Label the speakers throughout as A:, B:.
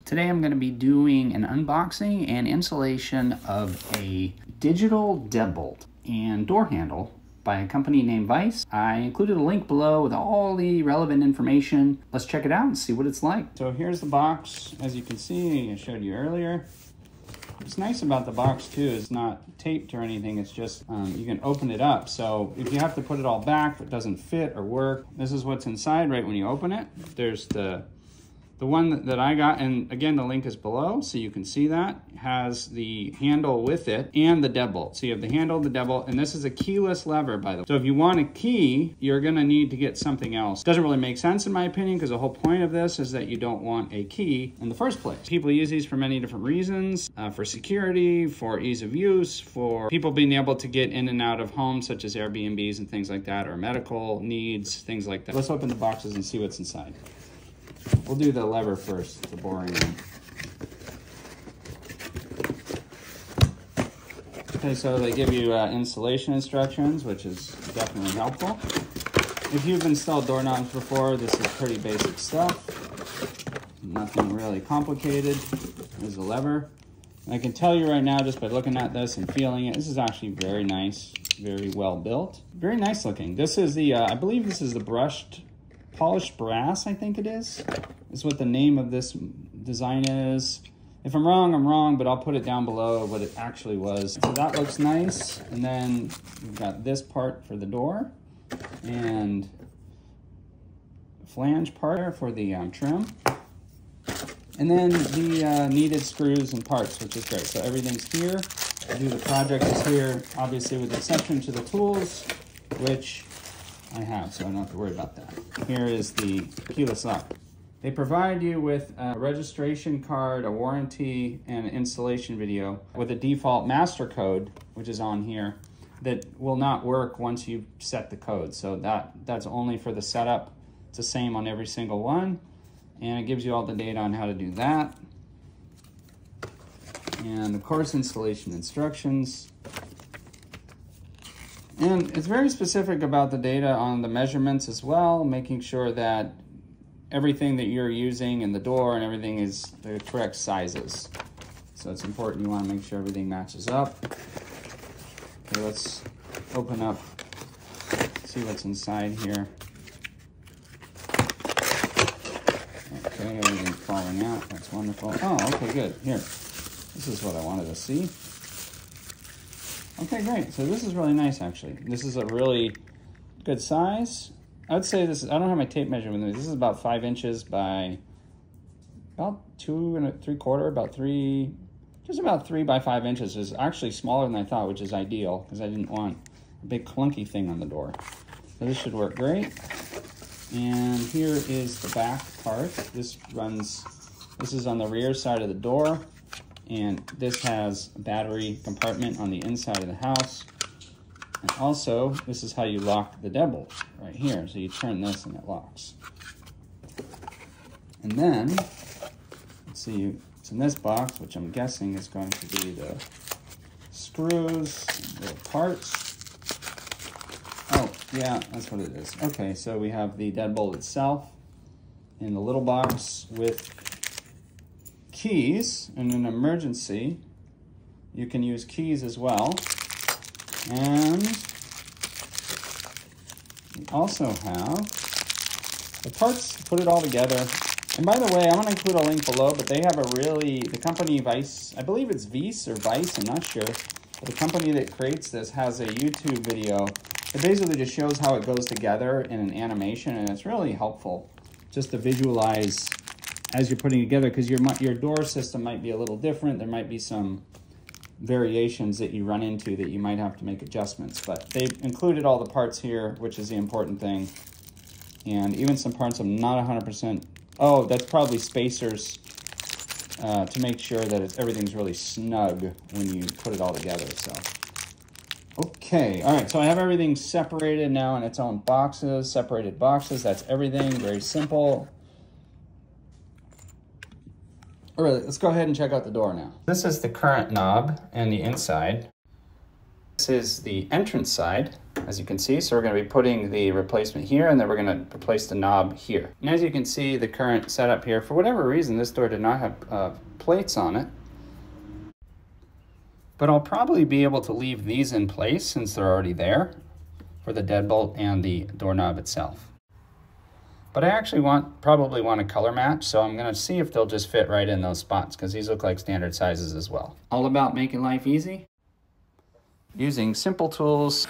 A: Today I'm going to be doing an unboxing and installation of a digital deadbolt and door handle by a company named Veise. I included a link below with all the relevant information. Let's check it out and see what it's like. So here's the box. As you can see, I showed you earlier. What's nice about the box too is it's not taped or anything. It's just, you can open it up. So if you have to put it all back, if it doesn't fit or work, this is what's inside right when you open it. There's the one that I got, and again, the link is below, so you can see that. It has the handle with it and the deadbolt. So you have the handle, the deadbolt, and this is a keyless lever, by the way. So if you want a key, you're gonna need to get something else. Doesn't really make sense in my opinion, because the whole point of this is that you don't want a key in the first place. People use these for many different reasons, for security, for ease of use, for people being able to get in and out of homes, such as Airbnbs and things like that, or medical needs, things like that. Let's open the boxes and see what's inside. We'll do the lever first, the boring one. Okay, so they give you installation instructions, which is definitely helpful. If you've installed doorknobs before, this is pretty basic stuff. Nothing really complicated. There's the lever. And I can tell you right now, just by looking at this and feeling it, this is actually very nice, very well built. Very nice looking. This is the, I believe this is the polished brass, I think it is what the name of this design is. If I'm wrong, but I'll put it down below what it actually was. So that looks nice. And then we've got this part for the door and flange part for the trim. And then the needed screws and parts, which is great. So everything's here. The project is here, obviously with the exception to the tools, which I have, so I don't have to worry about that. Here is the keyless lock. They provide you with a registration card, a warranty, and an installation video with a default master code, which is on here, that will not work once you set the code. So that's only for the setup. It's the same on every single one, and it gives you all the data on how to do that. And of course, installation instructions. And it's very specific about the data on the measurements as well, making sure that everything that you're using in the door and everything is the correct sizes. So it's important, you want to make sure everything matches up. Okay, let's open up, see what's inside here. Okay, everything's falling out, that's wonderful. Oh, okay, good, here. This is what I wanted to see. Okay, great. So this is really nice, actually. This is a really good size. I would say this, I don't have my tape measure with me. This is about 5 inches by about 2 3/4, just about 3 by 5 inches. Is actually smaller than I thought, which is ideal because I didn't want a big clunky thing on the door. So this should work great. And here is the back part. This is on the rear side of the door. And this has a battery compartment on the inside of the house. And also, this is how you lock the deadbolt right here. So you turn this and it locks. And then, let's see, it's in this box, which I'm guessing is going to be the screws, little parts. Oh, yeah, that's what it is. Okay, so we have the deadbolt itself in the little box with keys. In an emergency, you can use keys as well. And we also have the parts to put it all together. And by the way, I'm going to include a link below, but they have the company Veise, I believe it's Veise or Veise, I'm not sure. But the company that creates this has a YouTube video. It basically just shows how it goes together in an animation, and it's really helpful just to visualize as you're putting it together, because your door system might be a little different. There might be some variations that you run into that you might have to make adjustments, but they've included all the parts here, which is the important thing. And even some parts I'm not 100%, oh, that's probably spacers to make sure that everything's really snug when you put it all together, so. Okay, all right, so I have everything separated now in its own boxes, separated boxes. That's everything, very simple. All right, let's go ahead and check out the door now. This is the current knob and the inside. This is the entrance side. as you can see. So we're going to be putting the replacement here, and then we're going to replace the knob here. And as you can see, the current setup here, for whatever reason, this door did not have plates on it. But I'll probably be able to leave these in place since they're already there for the deadbolt and the doorknob itself. But I actually probably want a color match, so I'm gonna see if they'll just fit right in those spots, because these look like standard sizes as well. All about making life easy, using simple tools.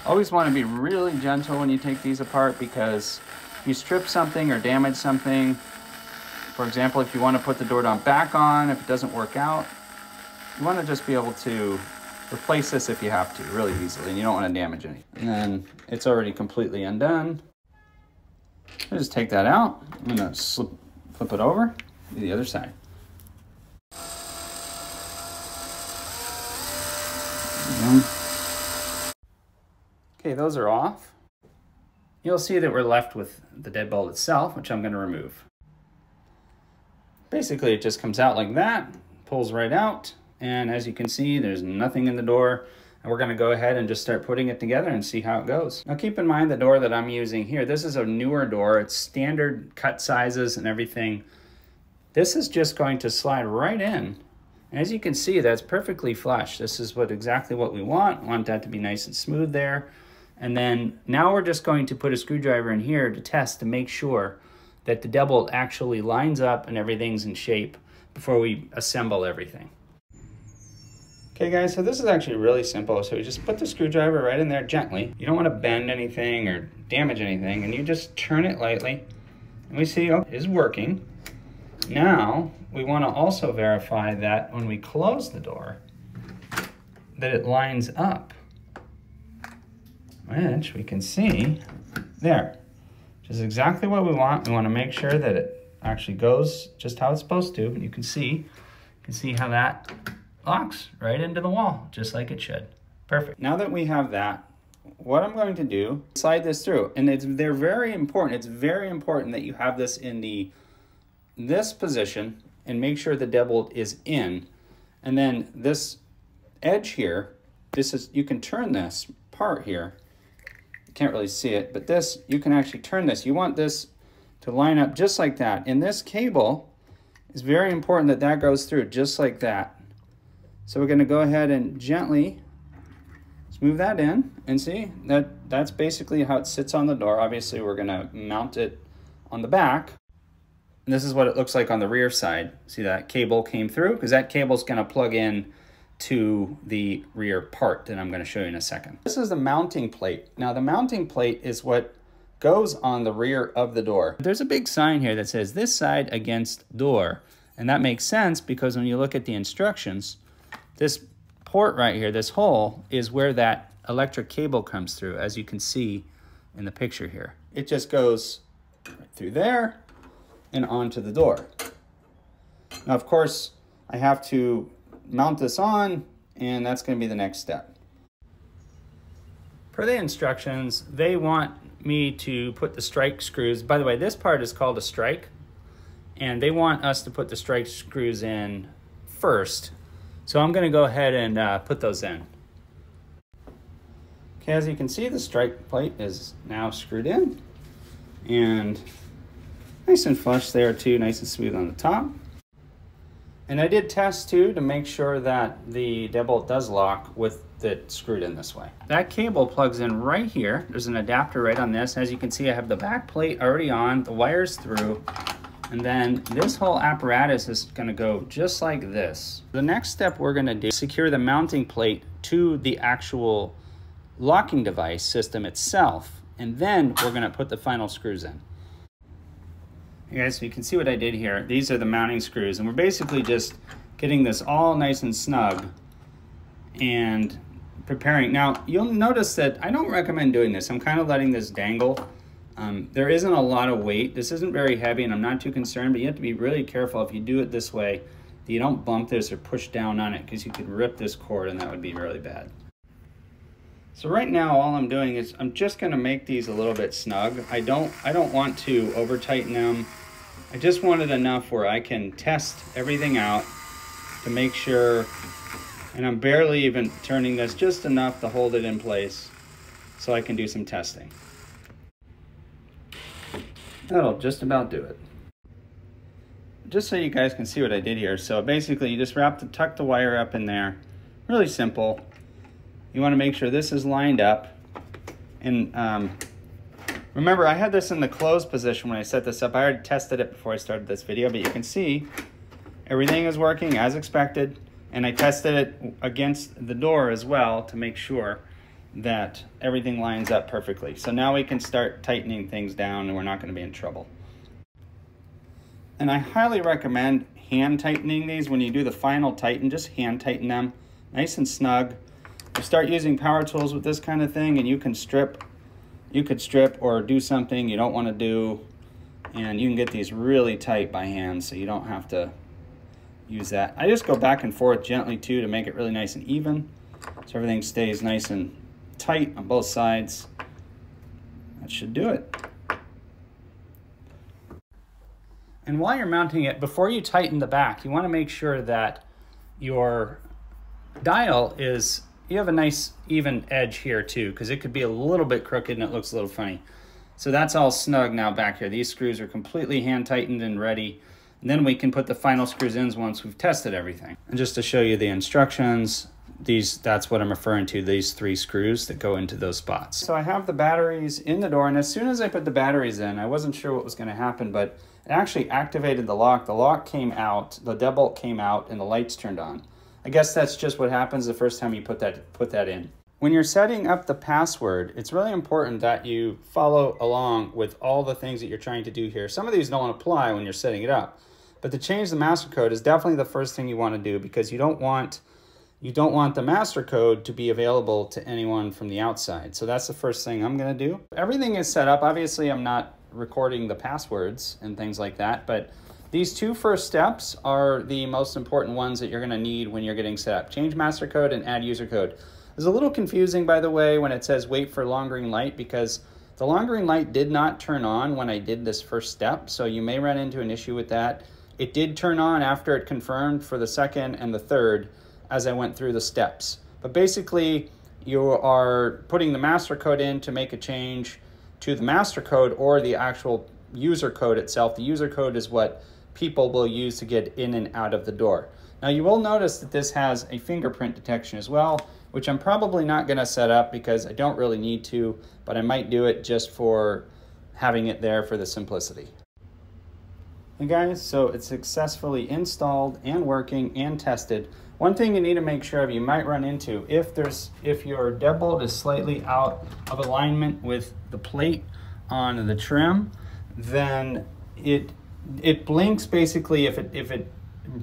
A: Always want to be really gentle when you take these apart, because if you strip something or damage something, for example, if you want to put the door knob back on, if it doesn't work out, you want to just be able to replace this if you have to, really easily, and you don't want to damage anything. And then it's already completely undone. I'll just take that out. I'm going to flip it over to the other side. Okay, those are off. You'll see that we're left with the deadbolt itself, which I'm going to remove. Basically, it just comes out like that, pulls right out. And as you can see, there's nothing in the door. And we're gonna go ahead and just start putting it together and see how it goes. Now keep in mind the door that I'm using here, this is a newer door. It's standard cut sizes and everything. This is just going to slide right in. And as you can see, that's perfectly flush. This is exactly what we want. We want that to be nice and smooth there. And then now we're just going to put a screwdriver in here to test to make sure that the deadbolt actually lines up and everything's in shape before we assemble everything. Okay guys, so this is actually really simple. So you just put the screwdriver right in there gently. You don't want to bend anything or damage anything, and you just turn it lightly. And we see, oh, it is working. Now, we want to also verify that when we close the door, that it lines up. Which we can see there, which is exactly what we want. We want to make sure that it actually goes just how it's supposed to. And you can see how that locks right into the wall, just like it should. Perfect. Now that we have that, what I'm going to do, slide this through, and they're very important. It's very important that you have this in this position and make sure the deadbolt is in. And then this edge here, you can turn this part here. You can't really see it, but this, you can actually turn this. You want this to line up just like that. And this cable is very important that that goes through just like that. So we're going to go ahead and gently move that in, and see that's basically how it sits on the door. Obviously we're going to mount it on the back. And this is what it looks like on the rear side. See that cable came through? Because that cable is going to plug in to the rear part that I'm going to show you in a second. This is the mounting plate. Now the mounting plate is what goes on the rear of the door. There's a big sign here that says this side against door. And that makes sense because when you look at the instructions, this port right here, this hole, is where that electric cable comes through, as you can see in the picture here. It just goes right through there and onto the door. Now, of course, I have to mount this on, and that's going to be the next step. Per the instructions, they want me to put the strike screws. By the way, this part is called a strike, and they want us to put the strike screws in first. So I'm going to go ahead and put those in. Okay, as you can see, the strike plate is now screwed in, and nice and flush there too, nice and smooth on the top. And I did test too to make sure that the deadbolt does lock with it screwed in this way. That cable plugs in right here. There's an adapter right on this. As you can see, I have the back plate already on, the wires through. And then this whole apparatus is going to go just like this. The next step we're going to do is secure the mounting plate to the actual locking device system itself. And then we're going to put the final screws in. You guys, so you can see what I did here. These are the mounting screws. And we're basically just getting this all nice and snug and preparing. Now, you'll notice that I don't recommend doing this. I'm kind of letting this dangle. There isn't a lot of weight. This isn't very heavy, and I'm not too concerned, but you have to be really careful if you do it this way that you don't bump this or push down on it, because you could rip this cord and that would be really bad. So right now all I'm doing is I'm just going to make these a little bit snug. I don't want to over tighten them. I just want it enough where I can test everything out to make sure, and I'm barely even turning this, just enough to hold it in place. so I can do some testing. That'll just about do it. Just so you guys can see what I did here. So basically you just tuck the wire up in there. Really simple. You want to make sure this is lined up. And remember, I had this in the closed position when I set this up. I already tested it before I started this video, but you can see everything is working as expected. And I tested it against the door as well to make sure that everything lines up perfectly. So now we can start tightening things down and we're not going to be in trouble. And I highly recommend hand tightening these. When you do the final tighten, just hand tighten them nice and snug. You start using power tools with this kind of thing and you could strip or do something you don't want to do, and you can get these really tight by hand so you don't have to use that. I just go back and forth gently too to make it really nice and even so everything stays nice and tight on both sides. That should do it. And while you're mounting it, before you tighten the back, you want to make sure that your dial is, you have a nice even edge here too, because it could be a little bit crooked and it looks a little funny. So that's all snug now back here. These screws are completely hand tightened and ready. And then we can put the final screws in once we've tested everything. And just to show you the instructions, that's what I'm referring to, these 3 screws that go into those spots. So I have the batteries in the door, and as soon as I put the batteries in, I wasn't sure what was going to happen, but it actually activated the lock. The lock came out, the deadbolt came out, and the lights turned on. I guess that's just what happens the first time you put that in. When you're setting up the password, it's really important that you follow along with all the things that you're trying to do here. Some of these don't apply when you're setting it up, but to change the master code is definitely the first thing you want to do, because you don't want the master code to be available to anyone from the outside. So that's the first thing I'm going to do. Everything is set up. Obviously, I'm not recording the passwords and things like that, but these 2 first steps are the most important ones that you're going to need when you're getting set up. Change master code and add user code. It's a little confusing, by the way, when it says wait for long green light, because the long green light did not turn on when I did this first step, so you may run into an issue with that. It did turn on after it confirmed for the second and the third as I went through the steps. But basically, you are putting the master code in to make a change to the master code or the actual user code itself. The user code is what people will use to get in and out of the door. Now you will notice that this has a fingerprint detection as well, which I'm probably not going to set up because I don't really need to, but I might do it just for having it there for the simplicity. Hey guys, so it's successfully installed and working and tested. One thing you need to make sure of, you might run into, if your deadbolt is slightly out of alignment with the plate on the trim, then it blinks basically if it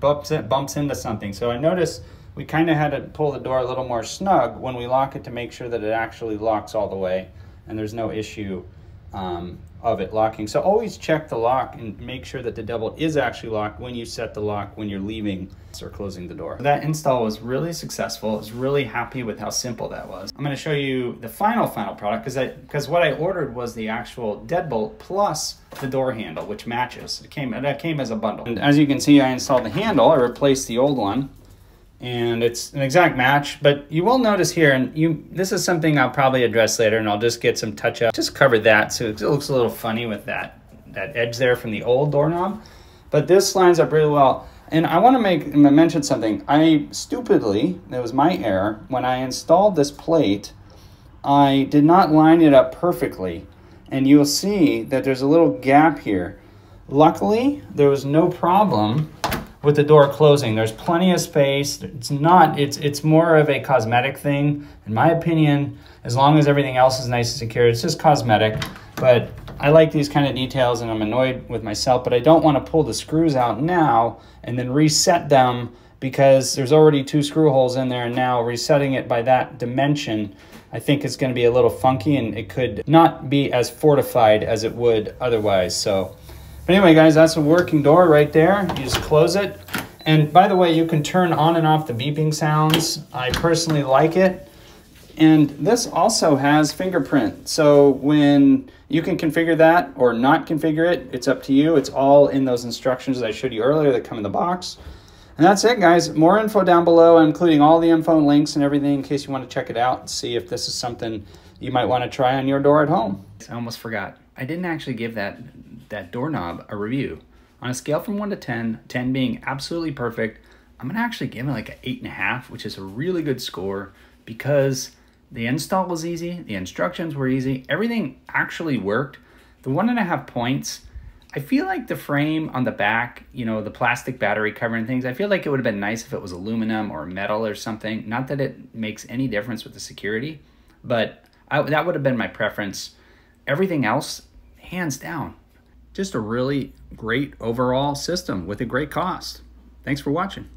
A: bumps into something. So I noticed we kind of had to pull the door a little more snug when we lock it to make sure that it actually locks all the way and there's no issue of it locking. So always check the lock and make sure that the deadbolt is actually locked when you set the lock when you're leaving or closing the door. That install was really successful. I was really happy with how simple that was. I'm going to show you the final product because what I ordered was the actual deadbolt plus the door handle, which matches. It came as a bundle. And as you can see, I installed the handle. I replaced the old one, and it's an exact match. But you will notice here, and this is something I'll probably address later, and I'll just get some touch up. Just cover that so it looks a little funny with that edge there from the old doorknob. But this lines up really well. And I want to mention something. I stupidly, it was my error, when I installed this plate, I did not line it up perfectly. And you'll see that there's a little gap here. Luckily, there was no problem with the door closing. There's plenty of space. It's more of a cosmetic thing. In my opinion, as long as everything else is nice and secure, it's just cosmetic. But I like these kind of details and I'm annoyed with myself, but I don't want to pull the screws out now and then reset them because there's already 2 screw holes in there, and now resetting it by that dimension, I think it's going to be a little funky and it could not be as fortified as it would otherwise. So, but anyway guys, that's a working door right there. You just close it. And by the way, you can turn on and off the beeping sounds. I personally like it. And this also has fingerprint. So when you can configure that or not configure it, it's up to you. It's all in those instructions that I showed you earlier that come in the box. And that's it, guys. More info down below, including all the info and links and everything in case you want to check it out and see if this is something you might want to try on your door at home. I almost forgot. I didn't actually give that doorknob a review. On a scale from 1 to 10, 10 being absolutely perfect, I'm gonna actually give it like an 8.5, which is a really good score because the install was easy, the instructions were easy, everything actually worked. The 1.5 points, I feel like the frame on the back, you know, the plastic battery cover and things, I feel like it would have been nice if it was aluminum or metal or something. Not that it makes any difference with the security, but that would have been my preference. Everything else, hands down, just a really great overall system with a great cost. Thanks for watching.